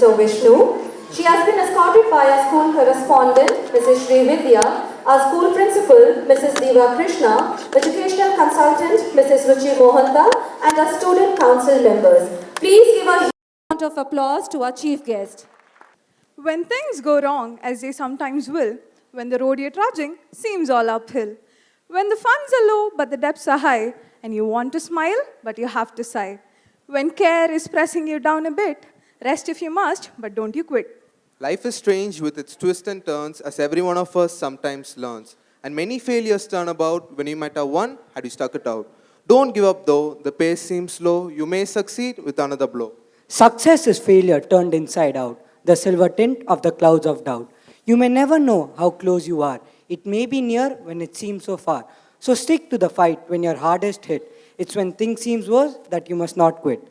Mr. Vishnu. She has been escorted by our school correspondent, Mrs. Sri Vidya, our school principal, Mrs. Diva Krishna, educational consultant, Mrs. Ruchi Mohanta, and our student council members. Please give a huge round of applause to our chief guest. When things go wrong, as they sometimes will, when the road you're trudging seems all uphill, when the funds are low but the debts are high, and you want to smile but you have to sigh, when care is pressing you down a bit, rest if you must, but don't you quit. Life is strange with its twists and turns, as every one of us sometimes learns. And many failures turn about when you might have won had you stuck it out. Don't give up though, the pace seems slow. You may succeed with another blow. Success is failure turned inside out, the silver tint of the clouds of doubt. You may never know how close you are. It may be near when it seems so far. So stick to the fight when you're hardest hit. It's when things seem worse that you must not quit.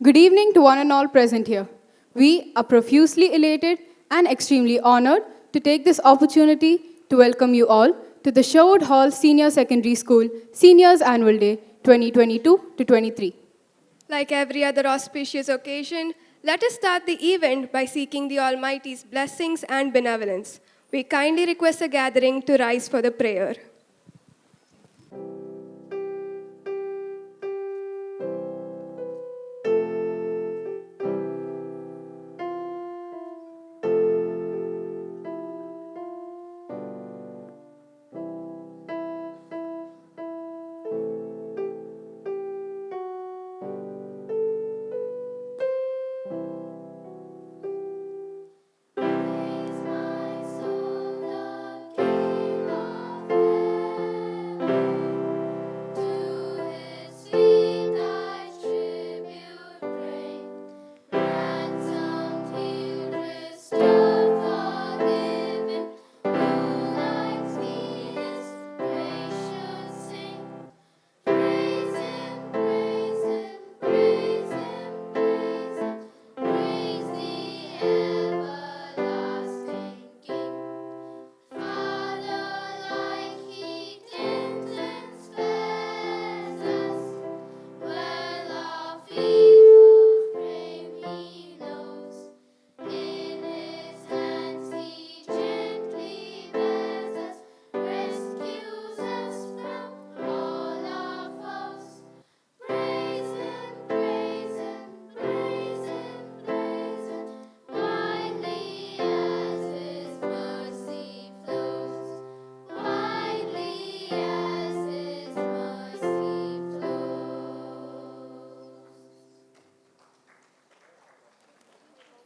Good evening to one and all present here. We are profusely elated and extremely honored to take this opportunity to welcome you all to the Sherwood Hall Senior Secondary School Seniors Annual Day 2022 to 23. Like every other auspicious occasion, let us start the event by seeking the Almighty's blessings and benevolence. We kindly request the gathering to rise for the prayer.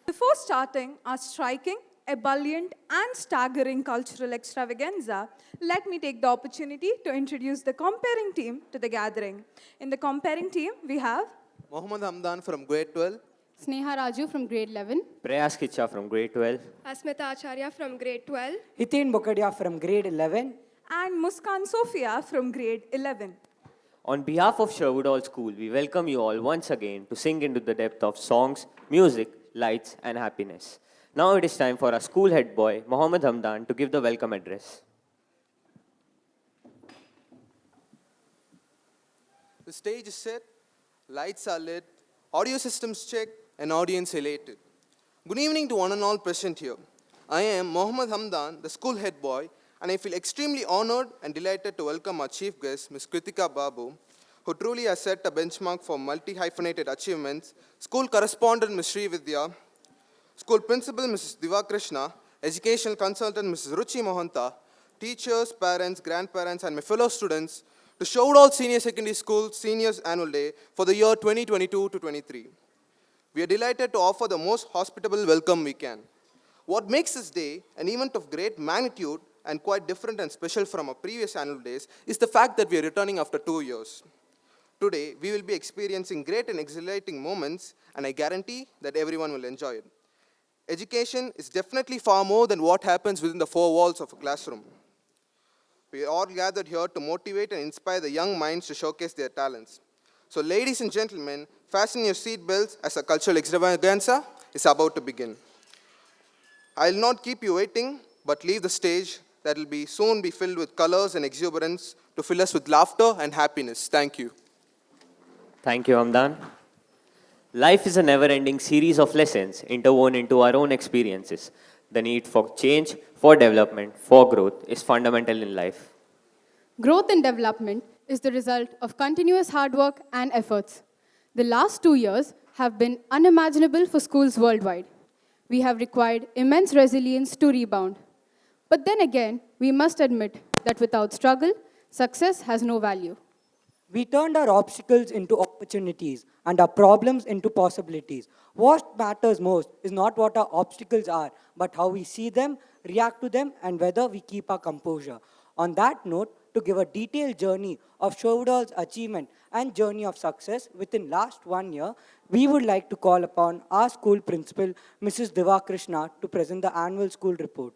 Before starting our striking, ebullient, and staggering cultural extravaganza, let me take the opportunity to introduce the comparing team to the gathering. In the comparing team, we have Mohammad Hamdan from grade 12. Sneha Raju from grade 11. Prayas Kicha from grade 12. Asmita Acharya from grade 12. Hitin Bokadia from grade 11. and Muskan Sophia from grade 11. On behalf of Sherwood Hall School, we welcome you all once again to sink into the depth of songs, music, lights, and happiness. Now it is time for our school head boy, Mohammad Hamdan, to give the welcome address. The stage is set, lights are lit, audio systems checked, and audience elated. Good evening to one and all present here. I am Mohammad Hamdan, the school head boy, and I feel extremely honored and delighted to welcome our chief guest, Ms. Kritika Babu, who truly has set a benchmark for multi-hyphenated achievements, school correspondent, Ms. Sri Vidya, school principal, Mrs. Diva Krishna, educational consultant, Mrs. Ruchi Mohanta, teachers, parents, grandparents, and my fellow students, to Sherwood Hall Senior Secondary School Seniors Annual Day for the year 2022 to 23. We are delighted to offer the most hospitable welcome we can. What makes this day an event of great magnitude and quite different and special from our previous annual days is the fact that we are returning after 2 years. Today, we will be experiencing great and exhilarating moments, and I guarantee that everyone will enjoy it. Education is definitely far more than what happens within the four walls of a classroom. We are all gathered here to motivate and inspire the young minds to showcase their talents. So ladies and gentlemen, fasten your seat belts as a cultural extravaganza is about to begin. I will not keep you waiting, but leave the stage that will soon be filled with colors and exuberance to fill us with laughter and happiness. Thank you. Thank you, Hamdan. Life is a never ending series of lessons interwoven into our own experiences. The need for change, for development, for growth is fundamental in life. Growth and development is the result of continuous hard work and efforts. The last 2 years have been unimaginable for schools worldwide. We have required immense resilience to rebound. But then again, we must admit that without struggle, success has no value. We turned our obstacles into opportunities and our problems into possibilities. What matters most is not what our obstacles are, but how we see them, react to them, and whether we keep our composure. On that note, to give a detailed journey of Shovidal's achievement and journey of success within last 1 year, we would like to call upon our school principal, Mrs. Diva Krishna, to present the annual school report.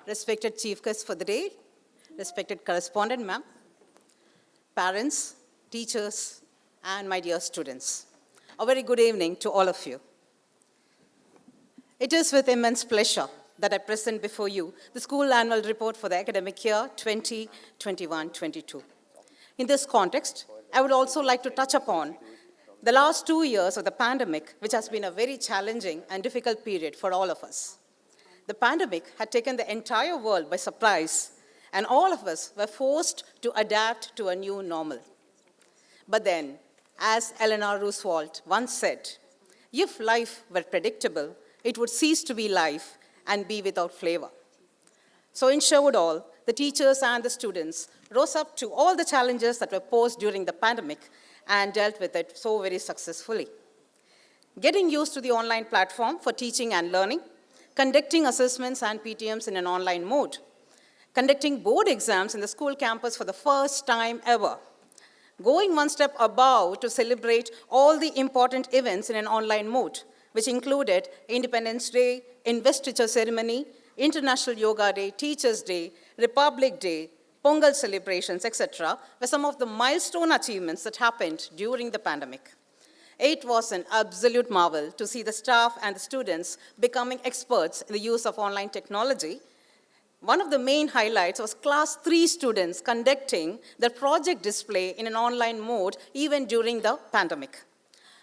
Respected Chief Guest for the day, respected correspondent ma'am, parents, teachers, and my dear students. A very good evening to all of you. It is with immense pleasure that I present before you the school annual report for the academic year 2021-22. In this context, I would also like to touch upon the last 2 years of the pandemic, which has been a very challenging and difficult period for all of us. The pandemic had taken the entire world by surprise, and all of us were forced to adapt to a new normal. But then, as Eleanor Roosevelt once said, if life were predictable, it would cease to be life and be without flavor. So in Sherwood Hall, the teachers and the students rose up to all the challenges that were posed during the pandemic and dealt with it so very successfully. Getting used to the online platform for teaching and learning, conducting assessments and PTMs in an online mode, conducting board exams in the school campus for the first time ever, going one step above to celebrate all the important events in an online mode, which included Independence Day, Investiture Ceremony, International Yoga Day, Teachers' Day, Republic Day, Pongal celebrations, etc., were some of the milestone achievements that happened during the pandemic. It was an absolute marvel to see the staff and the students becoming experts in the use of online technology. One of the main highlights was Class 3 students conducting their project display in an online mode even during the pandemic.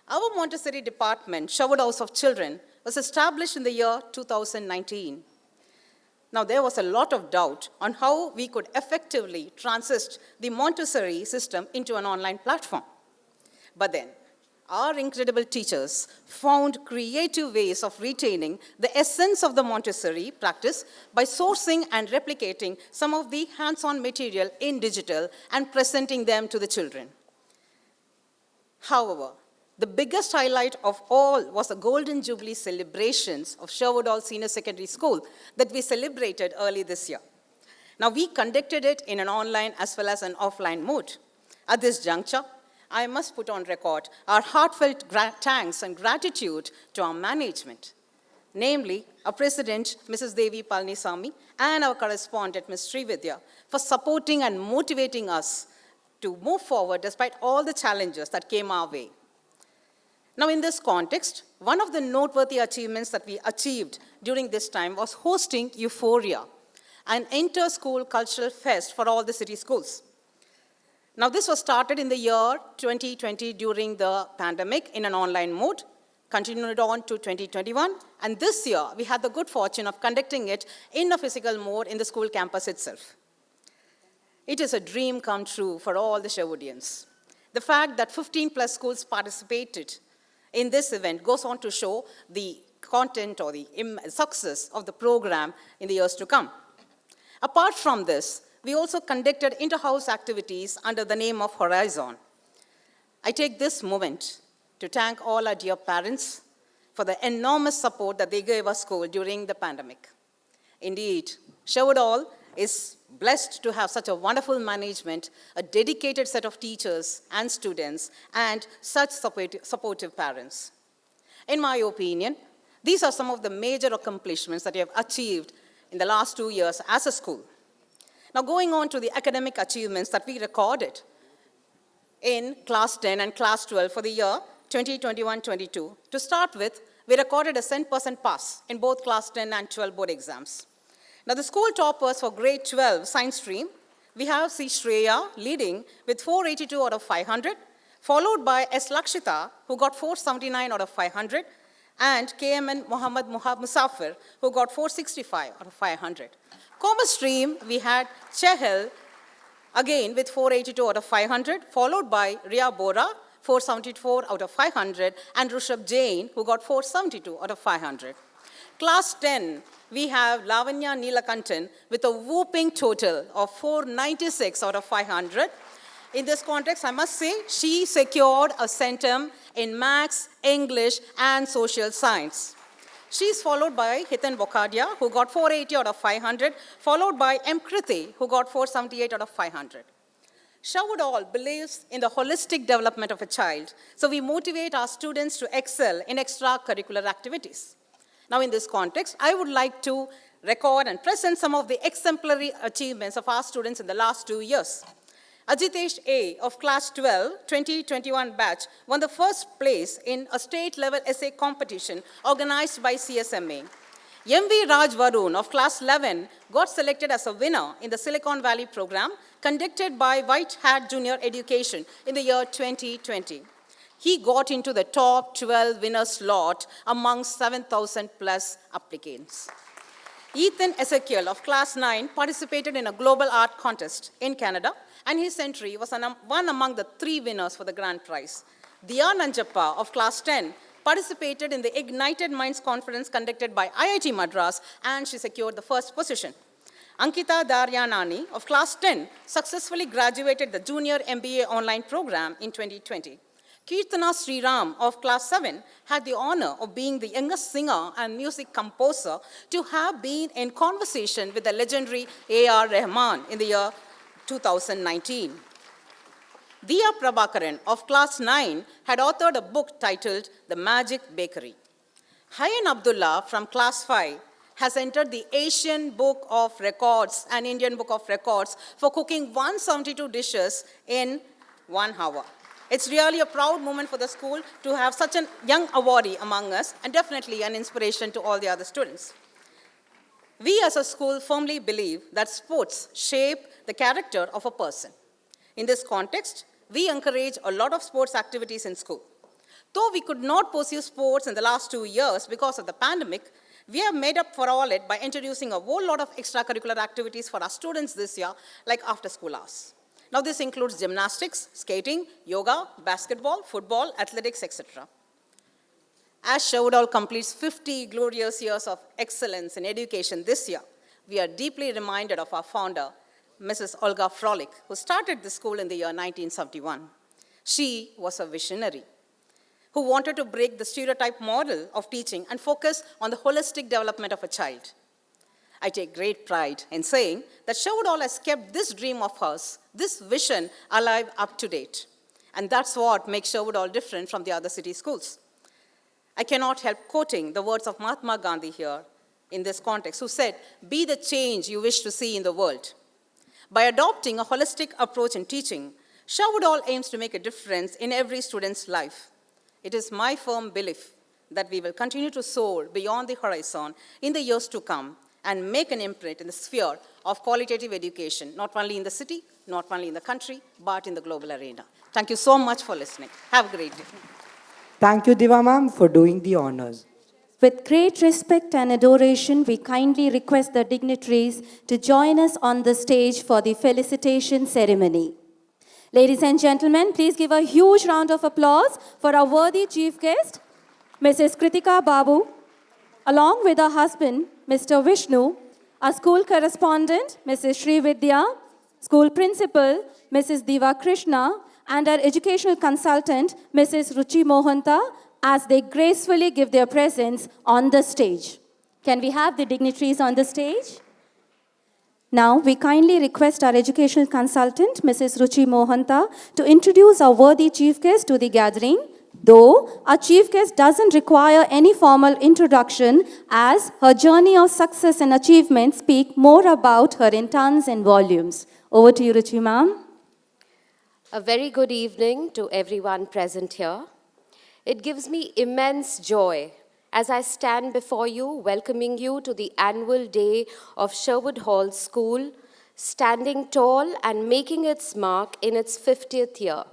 Our Montessori department, Sherwood House of Children, was established in the year 2019. Now, there was a lot of doubt on how we could effectively transit the Montessori system into an online platform. But then, our incredible teachers found creative ways of retaining the essence of the Montessori practice by sourcing and replicating some of the hands-on material in digital and presenting them to the children. However, the biggest highlight of all was the Golden Jubilee celebrations of Sherwood Hall Senior Secondary School that we celebrated early this year. Now, we conducted it in an online as well as an offline mode. At this juncture, I must put on record our heartfelt thanks and gratitude to our management, namely our President, Mrs. Devi Palnisamy, and our correspondent, Ms. Srividya, for supporting and motivating us to move forward despite all the challenges that came our way. Now, in this context, one of the noteworthy achievements that we achieved during this time was hosting Euphoria, an inter-school cultural fest for all the city schools. Now, this was started in the year 2020 during the pandemic in an online mode, continued on to 2021, and this year we had the good fortune of conducting it in a physical mode in the school campus itself. It is a dream come true for all the Sherwoodians. The fact that 15 plus schools participated in this event goes on to show the content or the success of the program in the years to come. Apart from this, we also conducted inter-house activities under the name of Horizon. I take this moment to thank all our dear parents for the enormous support that they gave our school during the pandemic. Indeed, Sherwood Hall is blessed to have such a wonderful management, a dedicated set of teachers and students, and such supportive parents. In my opinion, these are some of the major accomplishments that we have achieved in the last 2 years as a school. Now, going on to the academic achievements that we recorded in Class 10 and Class 12 for the year 2021-22. To start with, we recorded a 100% pass in both Class 10 and 12 board exams. Now, the school toppers for grade 12 science stream, we have C. Shreya leading with 482 out of 500, followed by S. Lakshita, who got 479 out of 500, and KMN Muhammad Musafir, who got 465 out of 500. Commerce stream, we had Chehel, again with 482 out of 500, followed by Ria Bora, 474 out of 500, and Rushabh Jain, who got 472 out of 500. Class 10, we have Lavanya Neelakantan with a whooping total of 496 out of 500. In this context, I must say, she secured a centum in Maths, English, and Social Science. She is followed by Hitan Bokadia, who got 480 out of 500, followed by M. Kriti, who got 478 out of 500. Sherwood Hall believes in the holistic development of a child, so we motivate our students to excel in extracurricular activities. Now, in this context, I would like to record and present some of the exemplary achievements of our students in the last 2 years. Ajitesh A. of Class 12, 2021 batch, won the first place in a state-level essay competition organized by CSMA. MV Raj Varun of Class 11 got selected as a winner in the Silicon Valley program conducted by White Hat Junior Education in the year 2020. He got into the top 12 winner slot among 7,000 plus applicants. Ethan Ezekiel of Class 9 participated in a global art contest in Canada, and his entry was one among the 3 winners for the grand prize. Diya Nanjappa of Class 10 participated in the Ignited Minds conference conducted by IIT Madras, and she secured the first position. Ankita Daryanani of Class 10 successfully graduated the Junior MBA online program in 2020. Kirtana Sriram of Class 7 had the honor of being the youngest singer and music composer to have been in conversation with the legendary A.R. Rahman in the year 2019. Diya Prabhakaran of Class 9 had authored a book titled The Magic Bakery. Hayan Abdullah from Class 5 has entered the Asian Book of Records and Indian Book of Records for cooking 172 dishes in 1 hour. It's really a proud moment for the school to have such a young awardee among us, and definitely an inspiration to all the other students. We as a school firmly believe that sports shape the character of a person. In this context, we encourage a lot of sports activities in school. Though we could not pursue sports in the last 2 years because of the pandemic, we have made up for all it by introducing a whole lot of extracurricular activities for our students this year, like after-school hours. Now, this includes gymnastics, skating, yoga, basketball, football, athletics, etc. As Sherwood Hall completes 50 glorious years of excellence in education this year, we are deeply reminded of our founder, Mrs. Olga Frolic, who started the school in the year 1971. She was a visionary who wanted to break the stereotype model of teaching and focus on the holistic development of a child. I take great pride in saying that Sherwood Hall has kept this dream of hers, this vision, alive up to date. And that's what makes Sherwood Hall different from the other city schools. I cannot help quoting the words of Mahatma Gandhi here in this context, who said, "Be the change you wish to see in the world." By adopting a holistic approach in teaching, Sherwood Hall aims to make a difference in every student's life. It is my firm belief that we will continue to soar beyond the horizon in the years to come and make an imprint in the sphere of qualitative education, not only in the city, not only in the country, but in the global arena. Thank you so much for listening. Have a great day. Thank you, Diva ma'am, for doing the honors. With great respect and adoration, we kindly request the dignitaries to join us on the stage for the felicitation ceremony. Ladies and gentlemen, please give a huge round of applause for our worthy chief guest, Mrs. Kritika Babu, along with her husband, Mr. Vishnu, our school correspondent, Mrs. Sri Vidya, school principal, Mrs. Diva Krishna, and our educational consultant, Mrs. Ruchi Mohanta, as they gracefully give their presence on the stage. Can we have the dignitaries on the stage? Now, we kindly request our educational consultant, Mrs. Ruchi Mohanta, to introduce our worthy chief guest to the gathering, though our chief guest doesn't require any formal introduction, as her journey of success and achievement speak more about her in tons and volumes. Over to you, Ruchi ma'am. A very good evening to everyone present here. It gives me immense joy as I stand before you, welcoming you to the annual day of Sherwood Hall School, standing tall and making its mark in its 50th year.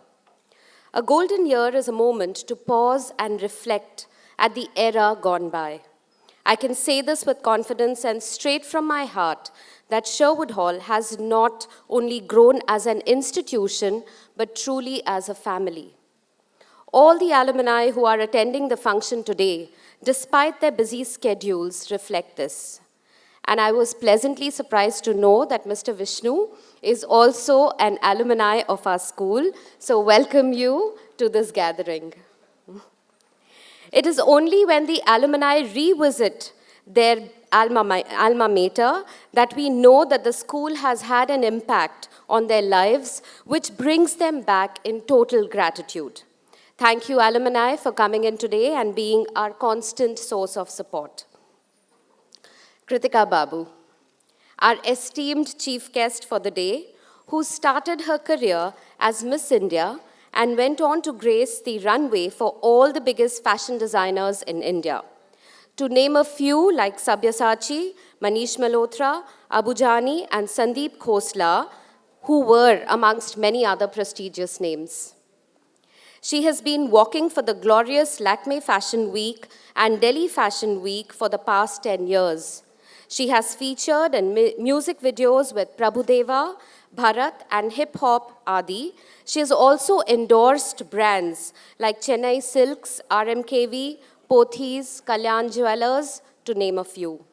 A golden year is a moment to pause and reflect at the era gone by. I can say this with confidence and straight from my heart that Sherwood Hall has not only grown as an institution, but truly as a family. All the alumni who are attending the function today, despite their busy schedules, reflect this. And I was pleasantly surprised to know that Mr. Vishnu is also an alumni of our school. So welcome you to this gathering. It is only when the alumni revisit their alma mater that we know that the school has had an impact on their lives, which brings them back in total gratitude. Thank you, alumni, for coming in today and being our constant source of support. Kritika Babu, our esteemed chief guest for the day, who started her career as Miss India and went on to grace the runway for all the biggest fashion designers in India. To name a few like Sabyasachi, Manish Malhotra, Abu Jani, and Sandeep Khosla, who were amongst many other prestigious names. She has been walking for the glorious Lakme Fashion Week and Delhi Fashion Week for the past 10 years. She has featured in music videos with Prabhudeva, Bharat, and Hip Hop Adi. She has also endorsed brands like Chennai Silks, RMKV, Pothys, Kalyan Jewelers, to name a few.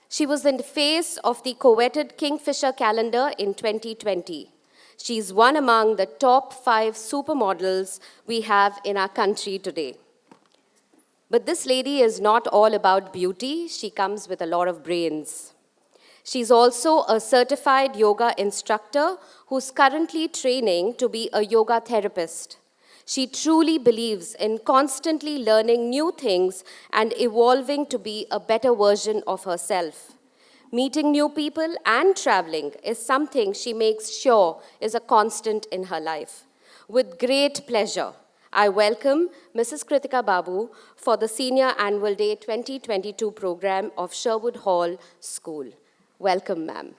She was in the face of the coveted Kingfisher calendar in 2020. She's one among the top 5 supermodels we have in our country today. But this lady is not all about beauty. She comes with a lot of brains. She's also a certified yoga instructor who's currently training to be a yoga therapist. She truly believes in constantly learning new things and evolving to be a better version of herself. Meeting new people and traveling is something she makes sure is a constant in her life. With great pleasure, I welcome Mrs. Kritika Babu for the Senior Annual Day 2022 program of Sherwood Hall School. Welcome, ma'am.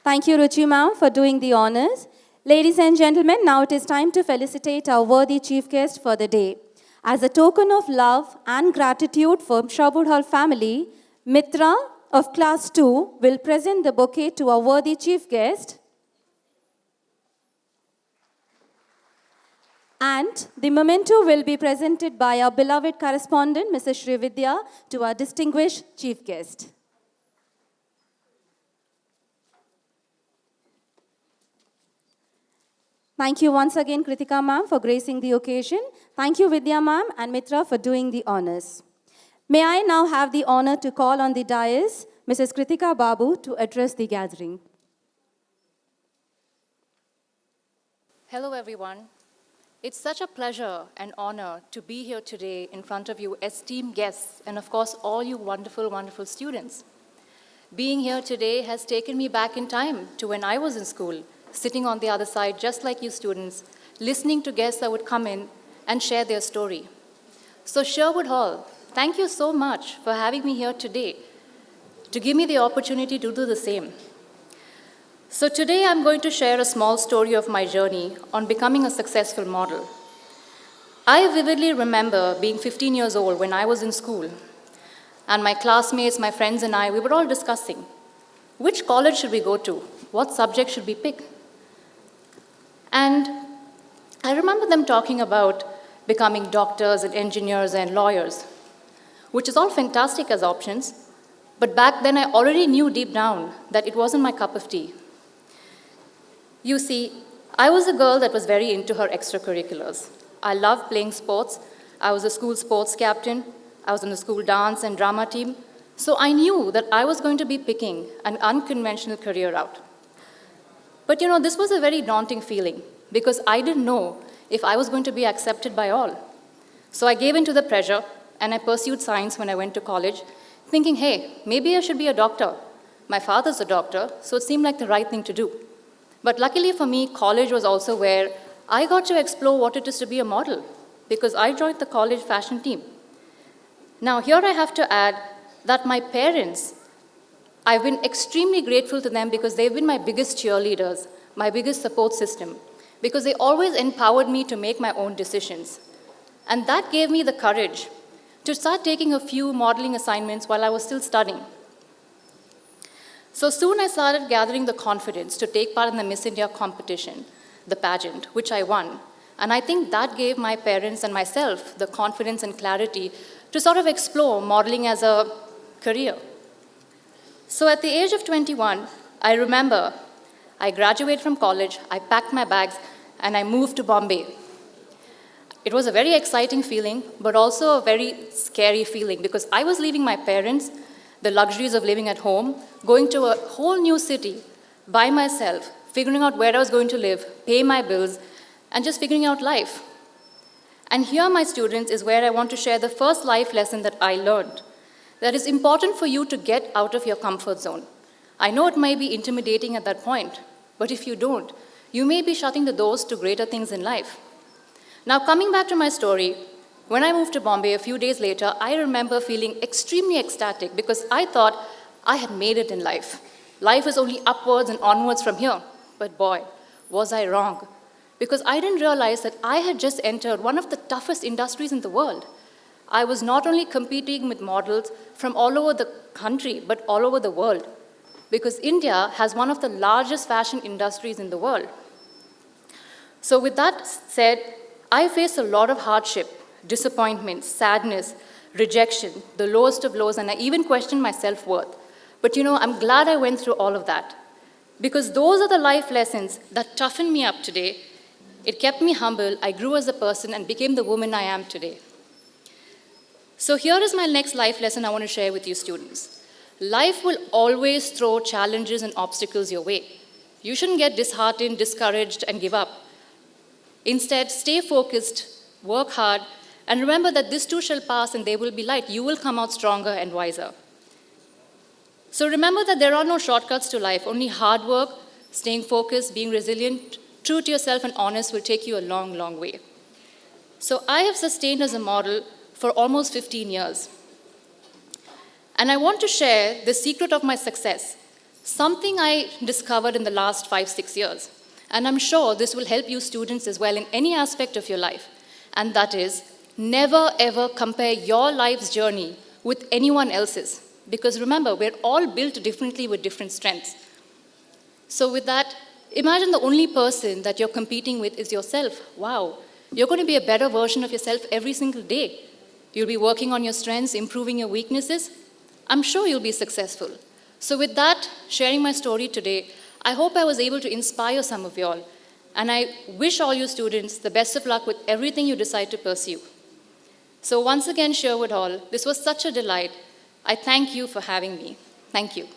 Thank you, Ruchi ma'am, for doing the honors. Ladies and gentlemen, now it is time to felicitate our worthy chief guest for the day. As a token of love and gratitude for Sherwood Hall family, Mitra of Class 2 will present the bouquet to our worthy chief guest. And the memento will be presented by our beloved correspondent, Mrs. Srividya, to our distinguished chief guest. Thank you once again, Kritika ma'am, for gracing the occasion. Thank you, Vidya ma'am and Mitra, for doing the honors. May I now have the honor to call on the dais Mrs. Kritika Babu to address the gathering. Hello, everyone. It's such a pleasure and honor to be here today in front of you, esteemed guests, and of course, all you wonderful, wonderful students. Being here today has taken me back in time to when I was in school, sitting on the other side, just like you students, listening to guests that would come in and share their story. So Sherwood Hall, thank you so much for having me here today to give me the opportunity to do the same. So today I'm going to share a small story of my journey on becoming a successful model. I vividly remember being 15 years old when I was in school, and my classmates, my friends and I, we were all discussing, which college should we go to? What subject should we pick? And I remember them talking about becoming doctors and engineers and lawyers, which is all fantastic as options, but back then I already knew deep down that it wasn't my cup of tea. You see, I was a girl that was very into her extracurriculars. I loved playing sports. I was a school sports captain. I was in the school dance and drama team. So I knew that I was going to be picking an unconventional career route. But this was a very daunting feeling because I didn't know if I was going to be accepted by all. So I gave in to the pressure and I pursued science when I went to college, thinking, hey, maybe I should be a doctor. My father's a doctor, so it seemed like the right thing to do. But luckily for me, college was also where I got to explore what it is to be a model because I joined the college fashion team. Now, here I have to add that my parents, I've been extremely grateful to them because they've been my biggest cheerleaders, my biggest support system. because they always empowered me to make my own decisions. And that gave me the courage to start taking a few modeling assignments while I was still studying. So soon I started gathering the confidence to take part in the Miss India competition, the pageant, which I won. And I think that gave my parents and myself the confidence and clarity to sort of explore modeling as a career. So at the age of 21, I remember I graduated from college, I packed my bags, and I moved to Bombay. It was a very exciting feeling, but also a very scary feeling because I was leaving my parents, the luxuries of living at home, going to a whole new city by myself, figuring out where I was going to live, pay my bills, and just figuring out life. And here, my students, is where I want to share the first life lesson that I learned. That it's important for you to get out of your comfort zone. I know it may be intimidating at that point, but if you don't, you may be shutting the doors to greater things in life. Now, coming back to my story, when I moved to Bombay a few days later, I remember feeling extremely ecstatic because I thought I had made it in life. Life is only upwards and onwards from here. But boy, was I wrong. Because I didn't realize that I had just entered one of the toughest industries in the world. I was not only competing with models from all over the country, but all over the world. Because India has one of the largest fashion industries in the world. So with that said, I faced a lot of hardship, disappointment, sadness, rejection, the lowest of lows, and I even questioned my self-worth. But I'm glad I went through all of that. Because those are the life lessons that toughened me up today. It kept me humble, I grew as a person, and became the woman I am today. So here is my next life lesson I want to share with you students. Life will always throw challenges and obstacles your way. You shouldn't get disheartened, discouraged, and give up. Instead, stay focused, work hard, and remember that this too shall pass and there will be light. You will come out stronger and wiser. So remember that there are no shortcuts to life. Only hard work, staying focused, being resilient, true to yourself, and honest will take you a long, long way. So I have sustained as a model for almost 15 years. And I want to share the secret of my success, something I discovered in the last 5-6 years. And I'm sure this will help you students as well in any aspect of your life. And that is, never ever compare your life's journey with anyone else's. Because remember, we're all built differently with different strengths. So with that, imagine the only person that you're competing with is yourself. Wow, you're going to be a better version of yourself every single day. You'll be working on your strengths, improving your weaknesses. I'm sure you'll be successful. So with that, sharing my story today, I hope I was able to inspire some of you all. And I wish all you students the best of luck with everything you decide to pursue. So once again, Sherwood Hall, this was such a delight. I thank you for having me. Thank you.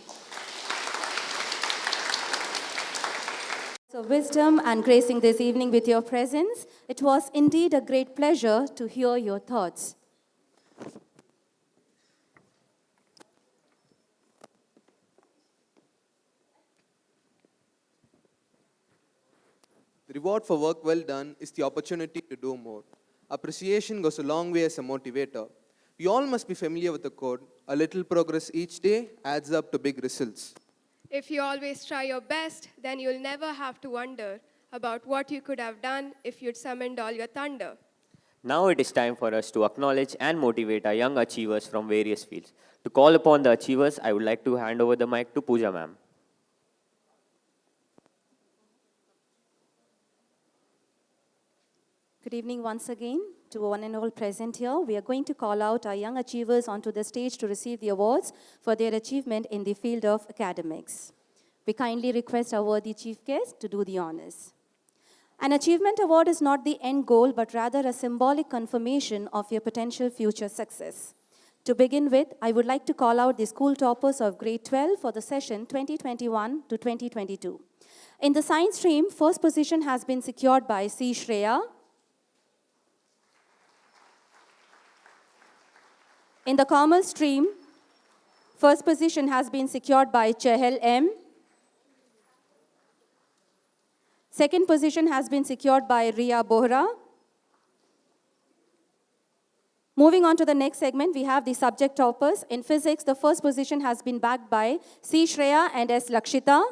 So wisdom and gracing this evening with your presence, it was indeed a great pleasure to hear your thoughts. The reward for work well done is the opportunity to do more. Appreciation goes a long way as a motivator. We all must be familiar with the quote, a little progress each day adds up to big results. If you always try your best, then you'll never have to wonder about what you could have done if you'd summoned all your thunder. Now it is time for us to acknowledge and motivate our young achievers from various fields. To call upon the achievers, I would like to hand over the mic to Pooja ma'am. Good evening once again to one and all present here. We are going to call out our young achievers onto the stage to receive the awards for their achievement in the field of academics. We kindly request our worthy chief guest to do the honors. An achievement award is not the end goal, but rather a symbolic confirmation of your potential future success. To begin with, I would like to call out the school toppers of grade 12 for the session 2021 to 2022. In the science stream, first position has been secured by C. Shreya. In the commerce stream, first position has been secured by Chehel M. Second position has been secured by Ria Bohra. Moving on to the next segment, we have the subject toppers. In physics, the first position has been bagged by C. Shreya and S. Lakshita.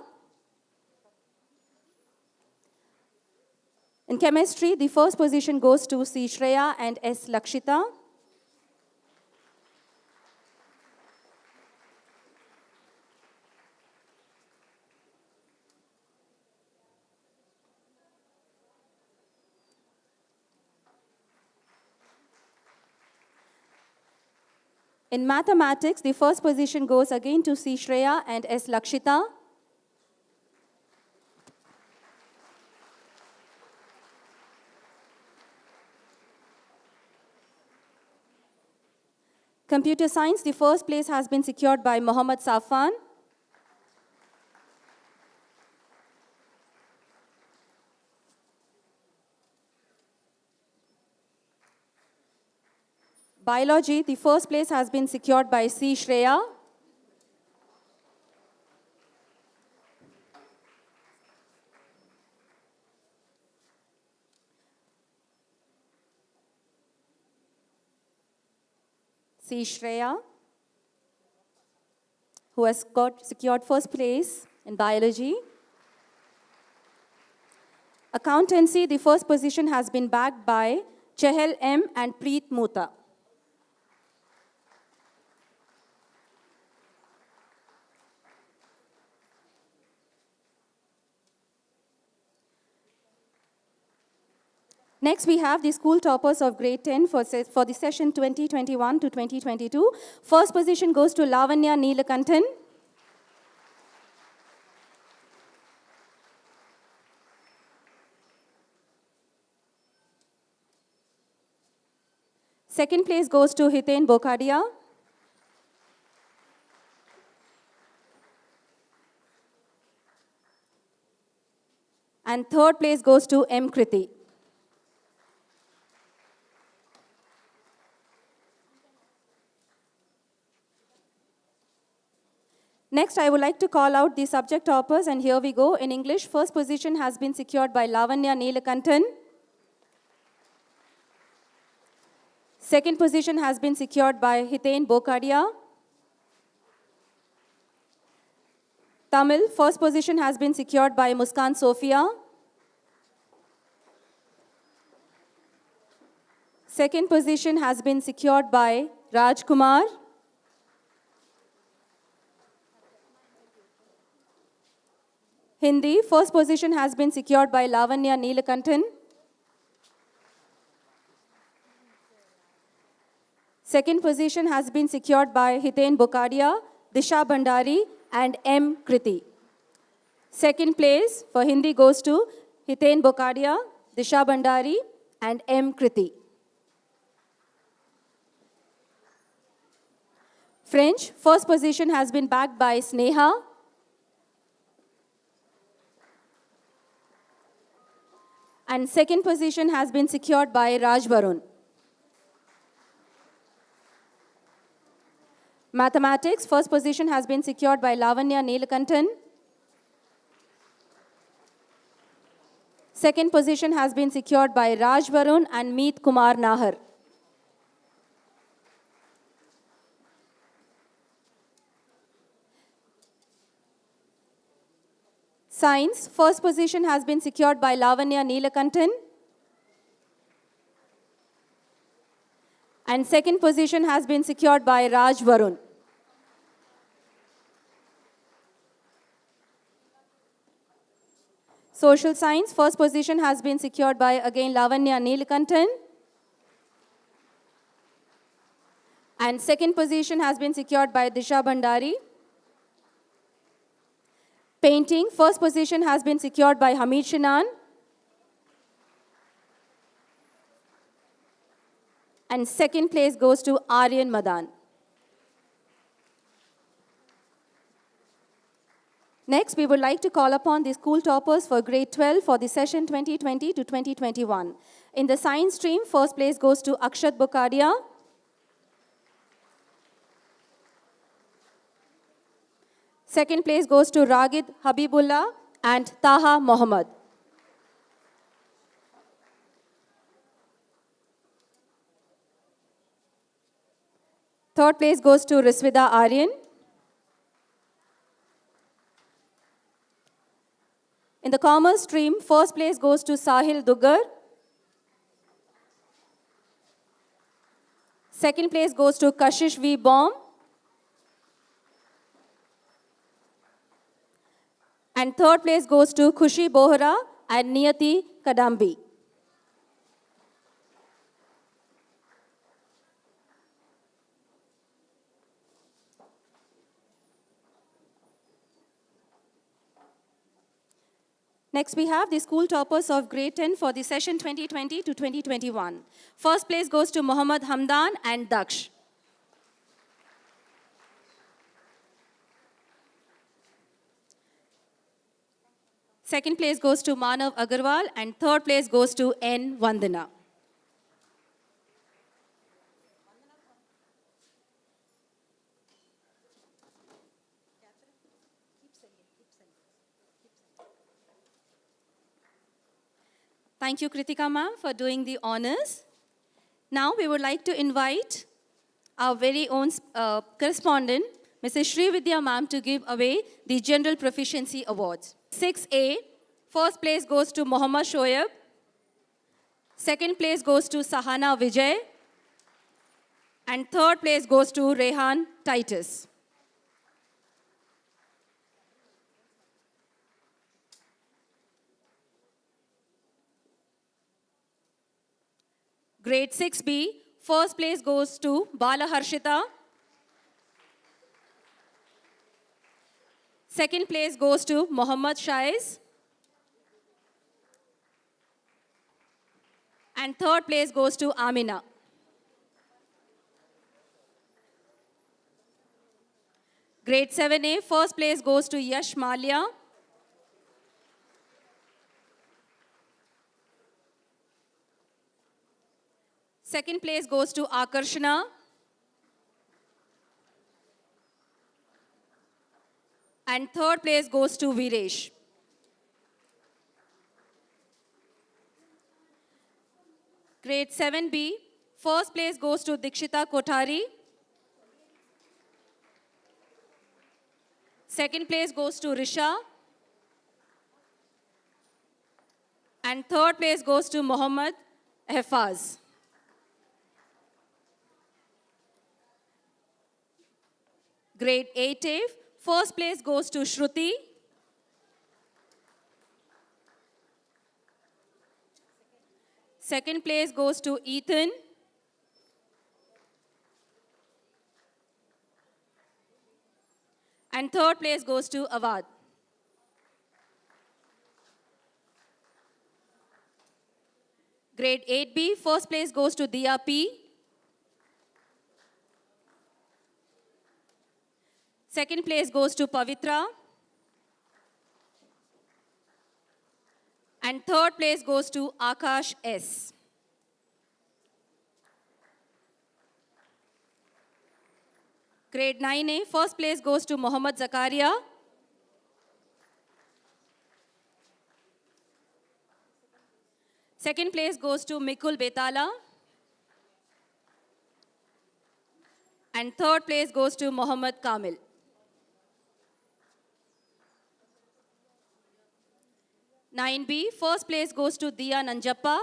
In chemistry, the first position goes to C. Shreya and S. Lakshita. In mathematics, the first position goes again to C. Shreya and S. Lakshita. Computer science, the first place has been secured by Mohammad Safan. Biology, the first place has been secured by C. Shreya. C. Shreya, who has secured first place in biology. Accountancy, the first position has been bagged by Chehel M. and Preet Muta. Next, we have the school toppers of grade 10 for the session 2021 to 2022. First position goes to Lavanya Neelakantan. Second place goes to Hiten Bokadia. And third place goes to M. Kriti. Next, I would like to call out the subject toppers, and here we go. In English, first position has been secured by Lavanya Neelakantan. Second position has been secured by Hiten Bokadia. Tamil, first position has been secured by Muskan Sophia. Second position has been secured by Raj Kumar. Hindi, first position has been secured by Lavanya Neelakantan. Second position has been secured by Hiten Bokadia, Disha Bhandari, and M. Kriti. Second place for Hindi goes to Hiten Bokadia, Disha Bhandari, and M. Kriti. French, first position has been bagged by Sneha. And second position has been secured by Raj Varun. Mathematics, first position has been secured by Lavanya Neelakantan. Second position has been secured by Raj Varun and Meet Kumar Nahar. Science, first position has been secured by Lavanya Neelakantan. And second position has been secured by Raj Varun. Social science, first position has been secured by, again, Lavanya Neelakantan. And second position has been secured by Disha Bhandari. Painting, first position has been secured by Hamid Shinan. And second place goes to Aryan Madan. Next, we would like to call upon the school toppers for grade 12 for the session 2020 to 2021. In the science stream, first place goes to Akshat Bokadia. Second place goes to Ragid Habibullah and Taha Mohammed. Third place goes to Risvida Aryan. In the commerce stream, first place goes to Sahil Duggar. Second place goes to Kashish V. Baum. And third place goes to Khushi Bohra and Niyati Kadambi. Next, we have the school toppers of grade 10 for the session 2020 to 2021. First place goes to Mohammad Hamdan and Daksh. Second place goes to Manav Agarwal and third place goes to N. Vandana. Thank you, Kritika ma'am, for doing the honors. Now we would like to invite our very own correspondent, Mrs. Sri Vidya ma'am, to give away the General Proficiency Awards. 6A, first place goes to Mohammad Shoaib. Second place goes to Sahana Vijay. And third place goes to Rehan Titus. Grade 6B, first place goes to Bala Harshita. Second place goes to Mohammad Shaiz. And third place goes to Amina. Grade 7A, first place goes to Yash Malia. Second place goes to Akarshana. And third place goes to Viresh. Grade 7B, first place goes to Dikshita Kothari. Second place goes to Risha. And third place goes to Mohammad Hafaz. Grade 8A, first place goes to Shruti. Second place goes to Ethan. And third place goes to Awad. Grade 8B, first place goes to Diya P. Second place goes to Pavitra. And third place goes to Akash S. Grade 9A, first place goes to Mohammad Zakaria. Second place goes to Mikul Betala. And third place goes to Mohammad Kamil. Nine B, first place goes to Diya Nanjappa.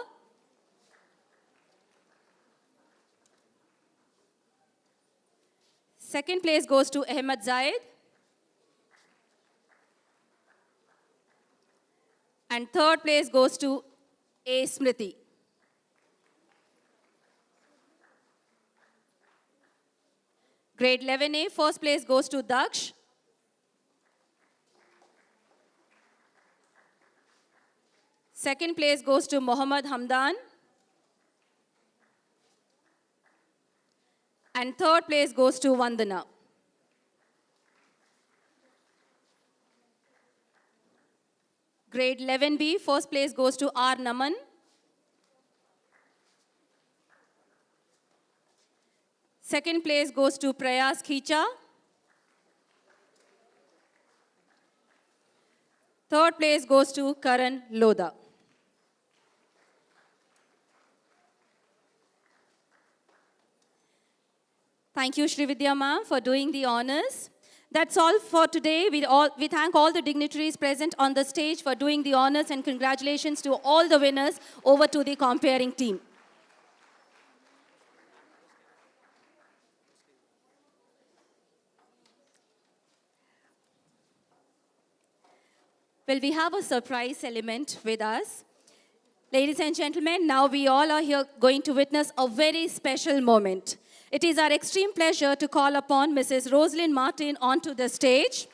Second place goes to Ahmed Zaid. And third place goes to A. Smriti. Grade 11A, first place goes to Daksh. Second place goes to Mohammad Hamdan. And third place goes to Vandana. Grade 11B, first place goes to R. Naman. Second place goes to Prayas Khicha. Third place goes to Karan Lodha. Thank you, Sri Vidya ma'am, for doing the honors. That's all for today. We thank all the dignitaries present on the stage for doing the honors, and congratulations to all the winners. Over to the comparing team. Well, we have a surprise element with us. Ladies and gentlemen, now we all are here going to witness a very special moment. It is our extreme pleasure to call upon Mrs. Rosalind Martin onto the stage.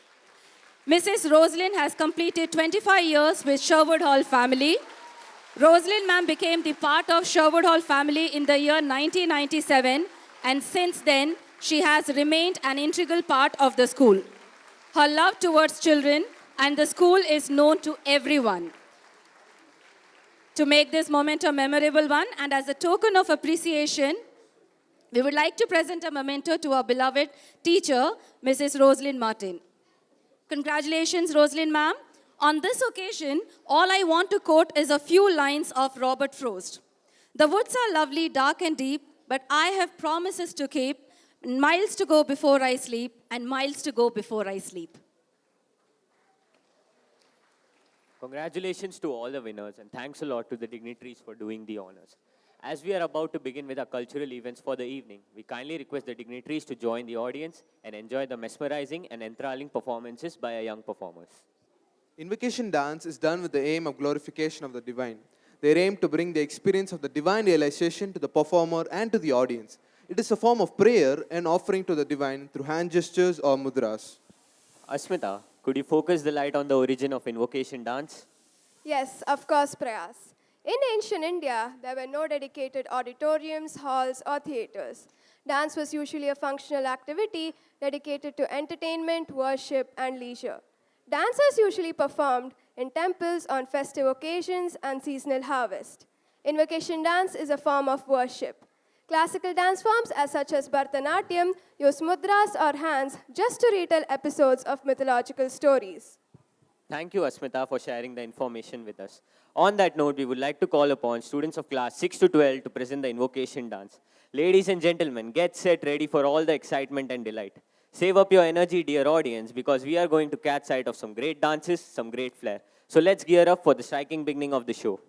Mrs. Rosalind has completed 25 years with Sherwood Hall family. Rosalind ma'am became the part of Sherwood Hall family in the year 1997, and since then, she has remained an integral part of the school. Her love towards children and the school is known to everyone. To make this moment a memorable one, and as a token of appreciation, we would like to present a memento to our beloved teacher, Mrs. Rosalind Martin. Congratulations, Rosalind ma'am. On this occasion, all I want to quote is a few lines of Robert Frost. The woods are lovely, dark and deep, but I have promises to keep, miles to go before I sleep, and miles to go before I sleep. Congratulations to all the winners, and thanks a lot to the dignitaries for doing the honors. As we are about to begin with our cultural events for the evening, we kindly request the dignitaries to join the audience and enjoy the mesmerizing and enthralling performances by our young performers. Invocation dance is done with the aim of glorification of the divine. They aim to bring the experience of the divine realization to the performer and to the audience. It is a form of prayer and offering to the divine through hand gestures or mudras. Asmita, could you focus the light on the origin of invocation dance? Yes, of course, Prayas. In ancient India, there were no dedicated auditoriums, halls, or theaters. Dance was usually a functional activity dedicated to entertainment, worship, and leisure. Dances usually performed in temples on festive occasions and seasonal harvest. Invocation dance is a form of worship. Classical dance forms such as Bharatanatyam use mudras or hands just to retell episodes of mythological stories. Thank you, Asmita, for sharing the information with us. On that note, we would like to call upon students of class 6 to 12 to present the invocation dance. Ladies and gentlemen, get set ready for all the excitement and delight. Save up your energy, dear audience, because we are going to catch sight of some great dances, some great flair. So let's gear up for the striking beginning of the show.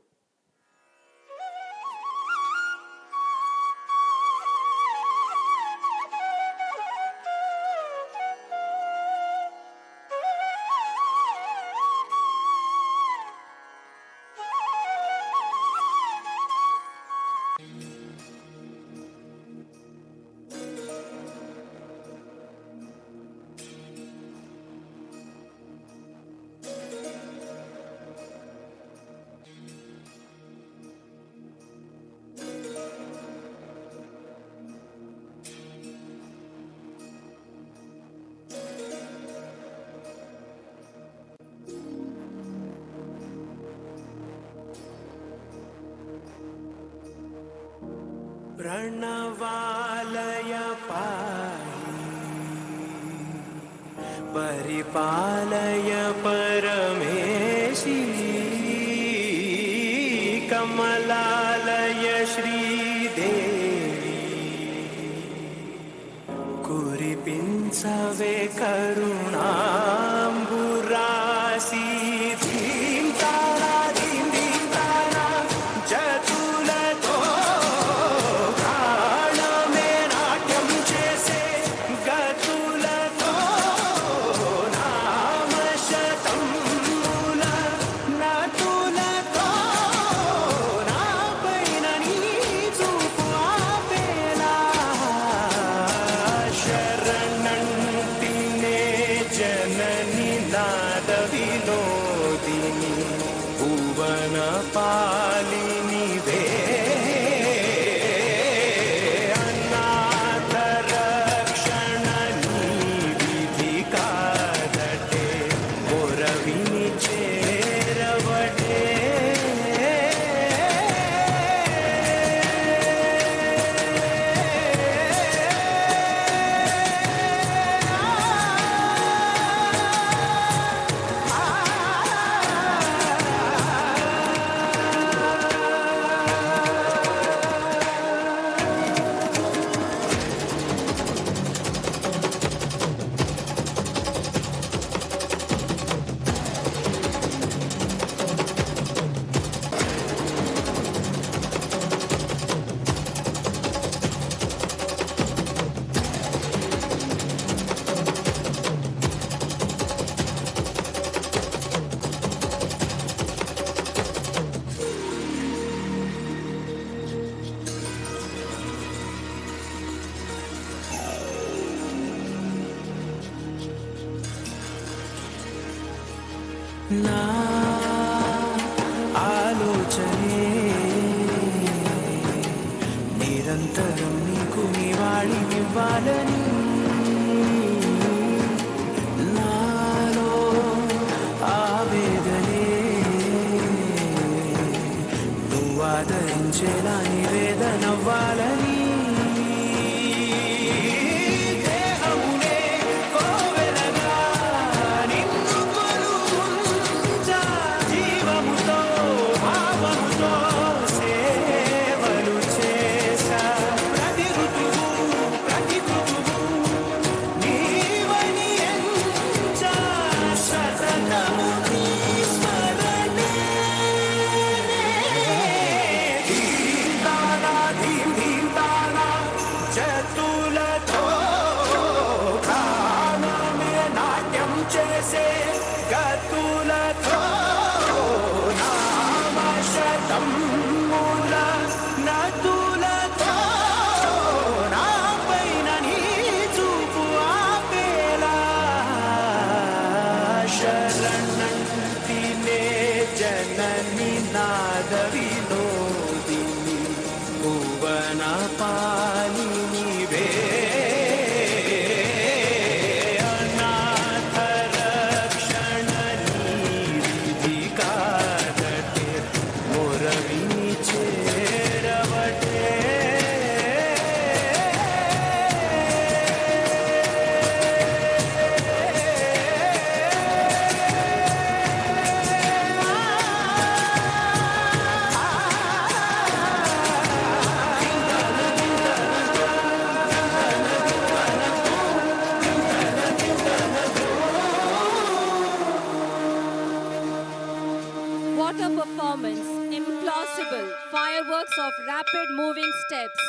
प्रणवालय पाहि परिपालय परमेशी कमलालय श्रीदेवी कुरिपिंसवे करुणाम्बुरासी धीं तारा धीं धीं तारा जतुलतो जननी నా ఆలోచనే నిరంతరం నీకు నివాళినివ్వాలని నాలో ఆవేదనే నువ్వు ఆదరించేలా నివేదనవ్వాలని దేహమునే కోవెలగా నిన్ను కొలువుంచా జీవముతో భావముతో సేవలు చేశా ప్రతి ఋతువు ప్రతి ఋతువు నీవని ఎంచా సతతము నీ స్మరణే ధీంతానా ధీంతానా చతులతో ప్రాణమే నాట్యం చేసే గతులతో నామశతం మూల నతులతో నా పైన నీ చూపు ఆపేలా శరణంటినే జనని నాద వినోదిని భువన పాలిని వే అనాథ రక్షణ నీది కాదటే మొరవిని చేరవటే What a performance! Implausible fireworks of rapid moving steps.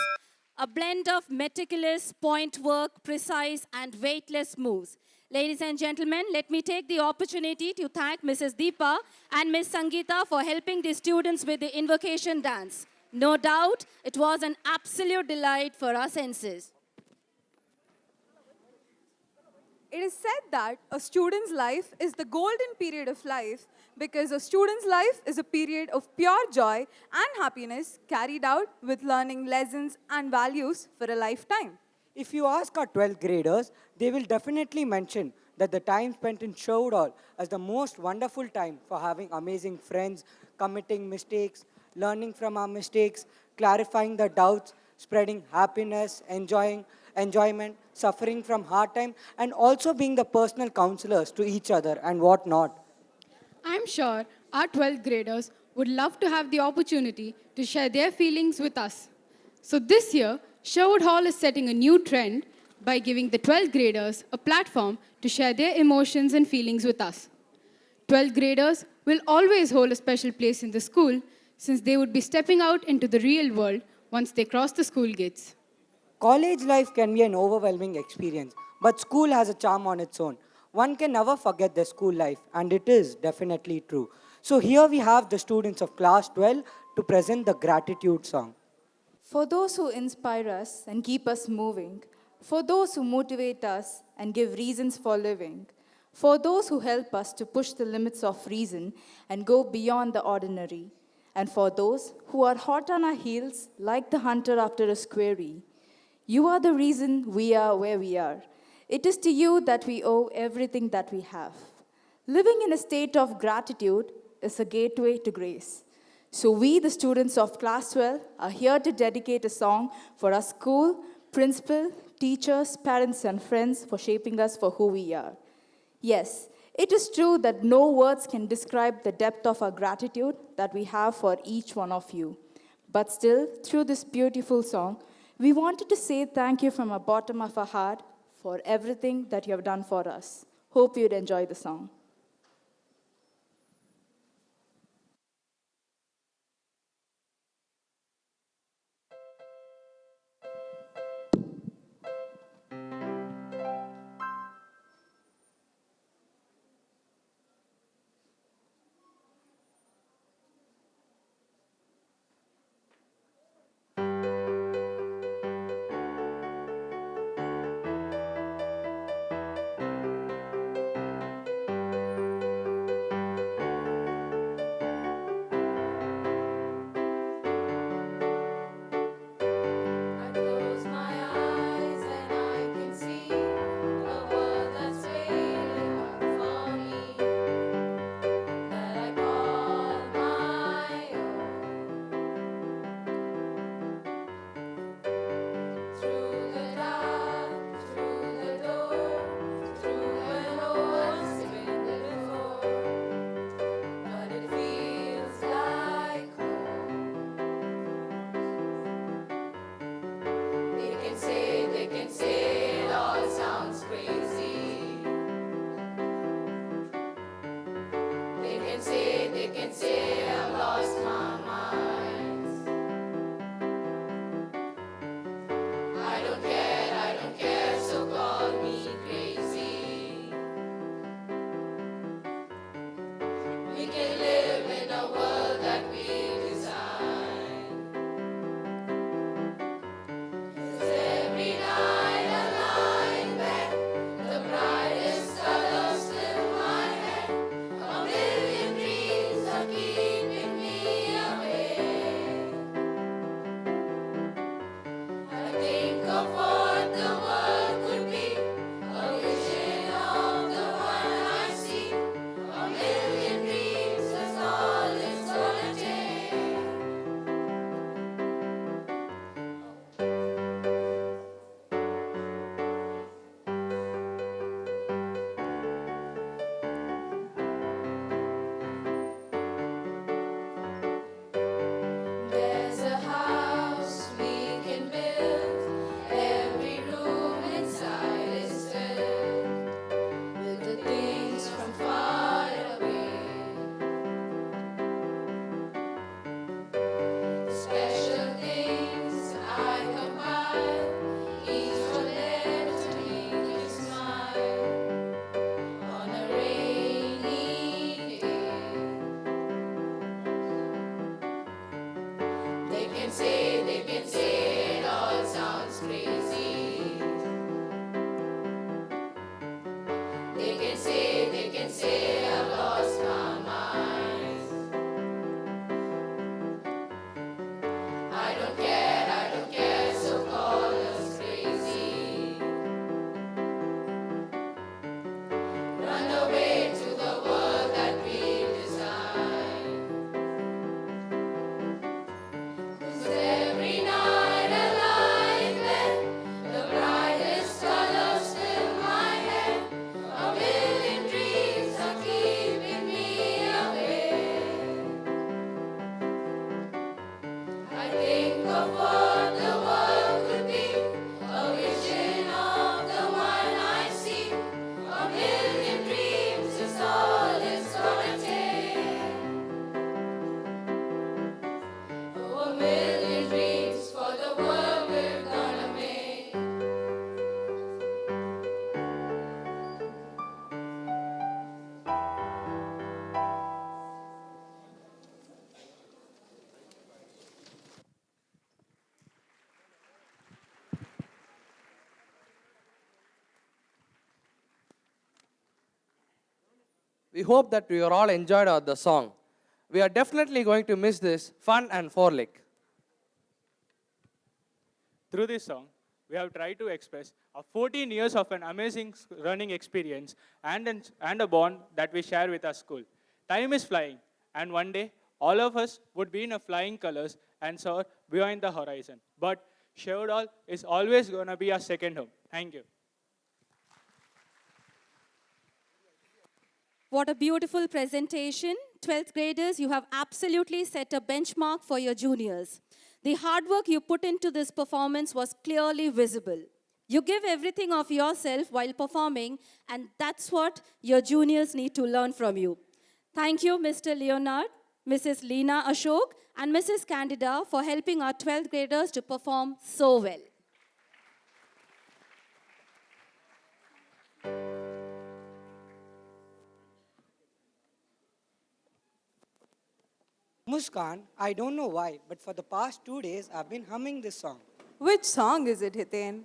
A blend of meticulous point work, precise and weightless moves. Ladies and gentlemen, let me take the opportunity to thank Mrs. Deepa and Ms. Sangeeta for helping the students with the invocation dance. No doubt, it was an absolute delight for our senses. It is said that a student's life is the golden period of life because a student's life is a period of pure joy and happiness carried out with learning lessons and values for a lifetime. If you ask our 12th graders, they will definitely mention that the time spent in Sherwood Hall as the most wonderful time for having amazing friends, committing mistakes, learning from our mistakes, clarifying the doubts, spreading happiness, enjoyment, suffering from hard time, and also being the personal counselors to each other and what not. I'm sure our 12th graders would love to have the opportunity to share their feelings with us. So this year, Sherwood Hall is setting a new trend by giving the 12th graders a platform to share their emotions and feelings with us. 12th graders will always hold a special place in the school since they would be stepping out into the real world once they cross the school gates. College life can be an overwhelming experience, but school has a charm on its own. One can never forget their school life, and it is definitely true. So here we have the students of class 12 to present the gratitude song. For those who inspire us and keep us moving, for those who motivate us and give reasons for living, for those who help us to push the limits of reason and go beyond the ordinary, and for those who are hot on our heels like the hunter after his quarry. You are the reason we are where we are. It is to you that we owe everything that we have. Living in a state of gratitude is a gateway to grace. So we, the students of Class 12, are here to dedicate a song for our school, principal, teachers, parents, and friends for shaping us for who we are. Yes, it is true that no words can describe the depth of our gratitude that we have for each one of you. But still, through this beautiful song, we wanted to say thank you from the bottom of our heart for everything that you have done for us. Hope you'd enjoy the song. They can say I've lost my mind. I don't care, so call us crazy. Run away to the world that we designed. 'Cause every night I lie in bed, the brightest colors fill my head. A million dreams are keeping me awake. I think of what the world could be, a vision of the one I see. A million dreams is all it's gonna take. Oh, a million dreams for the world we're gonna make. We hope that we are all enjoyed the song. We are definitely going to miss this fun and frolic. Through this song, we have tried to express our 14 years of an amazing running experience and a bond that we share with our school. Time is flying, and one day, all of us would be in a flying colors and soar beyond the horizon. But Sherwood Hall is always going to be our second home. Thank you. What a beautiful presentation. 12th graders, you have absolutely set a benchmark for your juniors. The hard work you put into this performance was clearly visible. You give everything of yourself while performing, and that's what your juniors need to learn from you. Thank you, Mr. Leonard, Mrs. Leena Ashok, and Mrs. Candida for helping our 12th graders to perform so well. Muskan, I don't know why, but for the past 2 days, I've been humming this song. Which song is it, Hiten?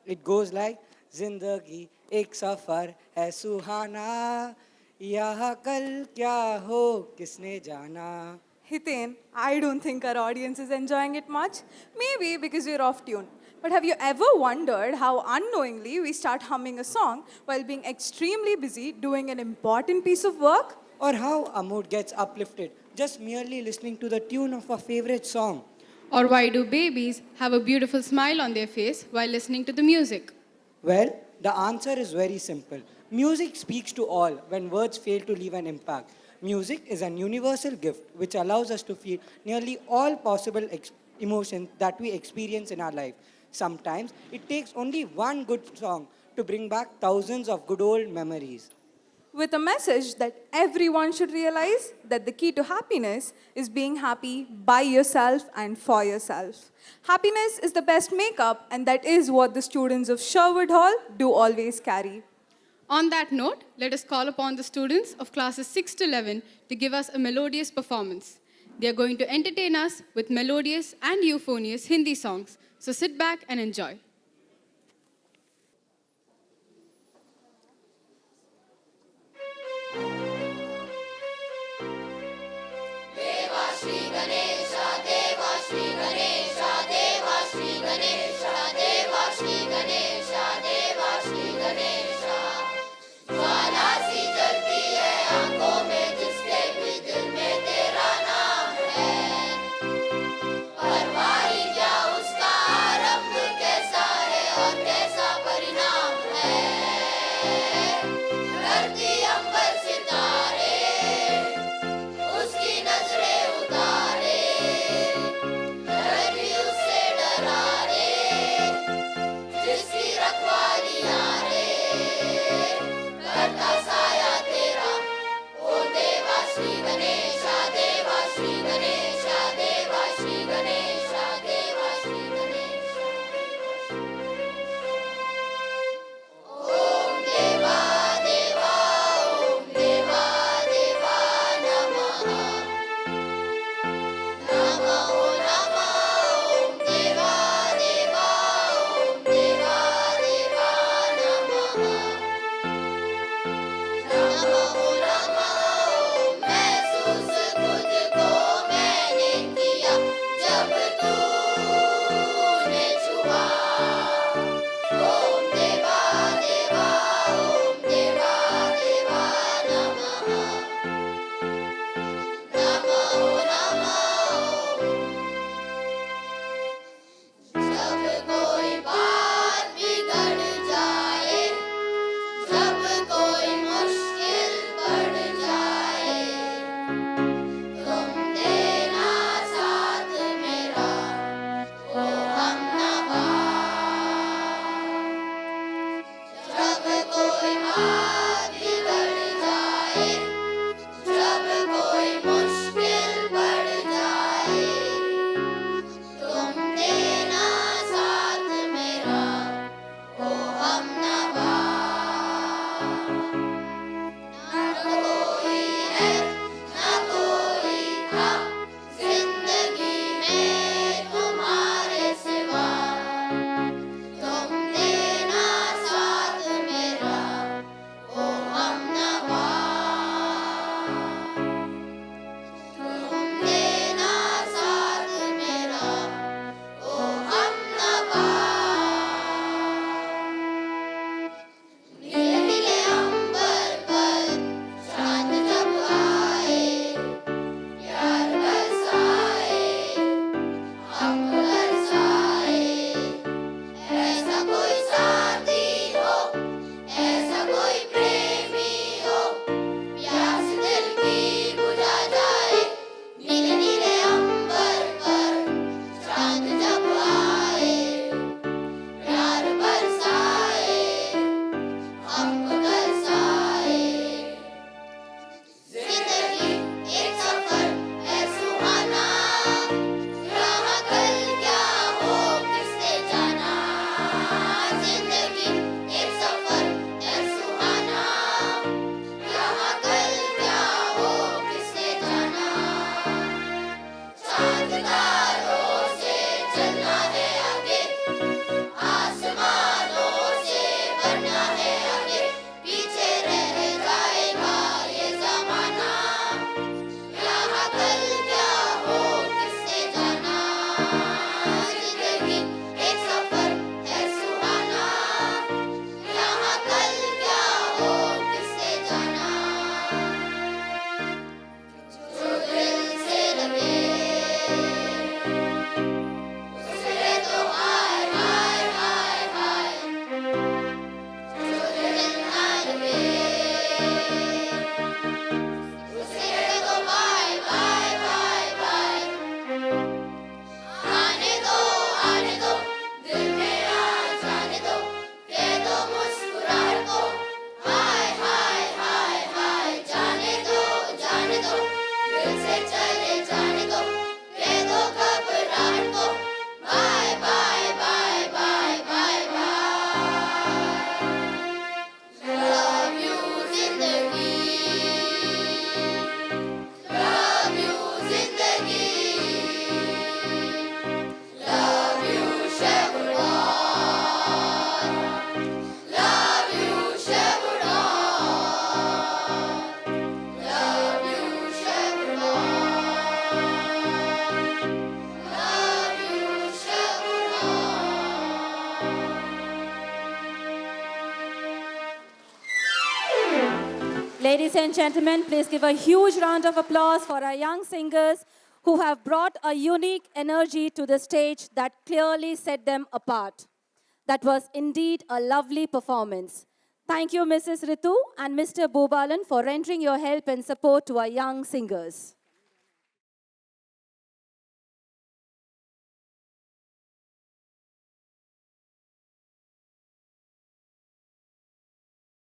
It goes like, Zindagi ek safar hai suhana, yahan kal kya ho kisne jana. Hiten, I don't think our audience is enjoying it much. Maybe because we're off tune. But have you ever wondered how unknowingly we start humming a song while being extremely busy doing an important piece of work? Or how a mood gets uplifted just merely listening to the tune of a favorite song. Or why do babies have a beautiful smile on their face while listening to the music? Well, the answer is very simple. Music speaks to all when words fail to leave an impact. Music is an universal gift which allows us to feel nearly all possible emotions that we experience in our life. Sometimes it takes only one good song to bring back thousands of good old memories. With a message that everyone should realize that the key to happiness is being happy by yourself and for yourself. Happiness is the best makeup, and that is what the students of Sherwood Hall do always carry. On that note, let us call upon the students of classes 6 to 11 to give us a melodious performance. They are going to entertain us with melodious and euphonious Hindi songs. So sit back and enjoy. Ladies and gentlemen, please give a huge round of applause for our young singers who have brought a unique energy to the stage that clearly set them apart. That was indeed a lovely performance. Thank you, Mrs. Ritu and Mr. Bhubalan, for rendering your help and support to our young singers.